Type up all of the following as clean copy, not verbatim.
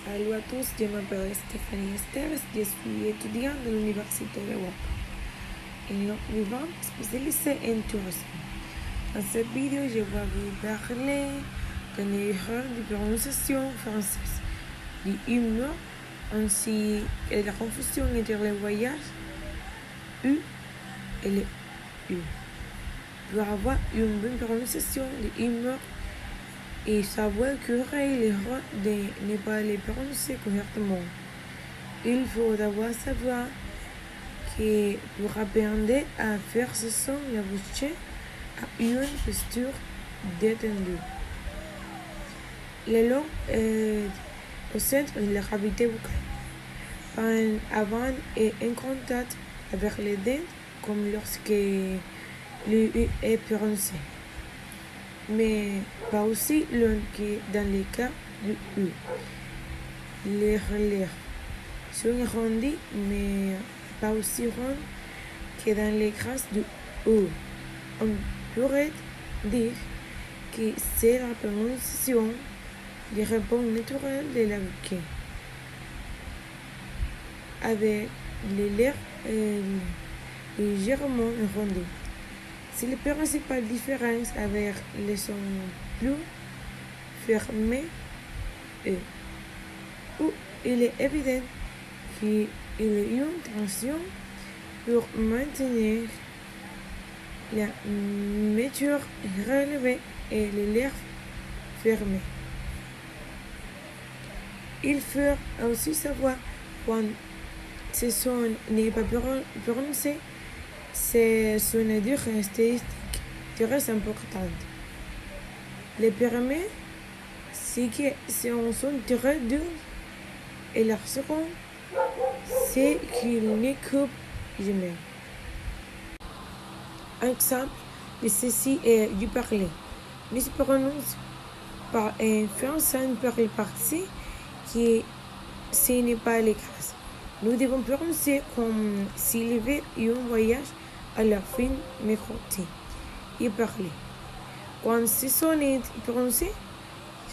Salut à tous, je m'appelle Stéphanie Esteves, je suis étudiante de l'Université de Waka et nous vivons spécialisés en tourisme. Dans cette vidéo, je vais vous parler d'une erreur de prononciation française, du humour, ainsi que de la confusion entre les voyages U et le U. Pour avoir une bonne prononciation de humour, et savoir courir l'erreur de ne pas les prononcer correctement. Il faut d'abord savoir que pour apprendre à faire ce son, la bouche a une posture détendue. La langue est au centre de la cavité vocale, avant et en contact avec les dents, comme lorsque le U est prononcé, mais pas aussi long que dans le cas du U. Les relèves sont arrondis, mais pas aussi ronds que dans le cas du U. On pourrait dire que c'est la prononciation des réponses naturelles de la bouche, avec les lèvres légèrement arrondies. C'est la principale différence avec les sons plus fermés où il est évident qu'il y a une tension pour maintenir la mâchoire relevée et les lèvres fermées. Il faut aussi savoir quand ce son n'est pas prononcé. C'est une caractéristique très importante. Le premier, c'est que c'est un son très dur, et le second, c'est qu'il ne coupe jamais. Un exemple de ceci est du parler. Mais se prononce par un français par le parti qui ce n'est pas le cas. Nous devons prononcer comme s'il y avait eu un voyage à la fin m'écouter et parler. Quand ce son est prononcé,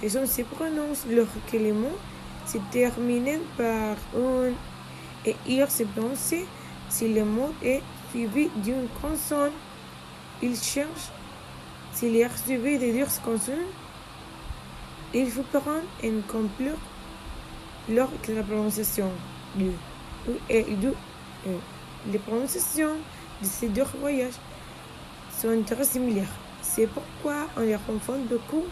ce son se prononce lorsque les mots se terminent par un et il se prononce si le mot est suivi d'une consonne. Il cherche s'il est suivi de deux consonnes. Il faut prendre en compte lors de la prononciation du U et du E. Les prononciations de ces deux voyages sont très similaires. C'est pourquoi on les confond beaucoup.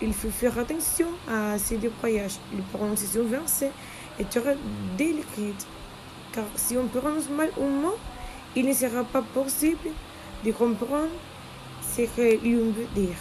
Il faut faire attention à ces deux voyages. La prononciation française est très délicate, car si on prononce mal un mot, il ne sera pas possible de comprendre ce que l'on veut dire.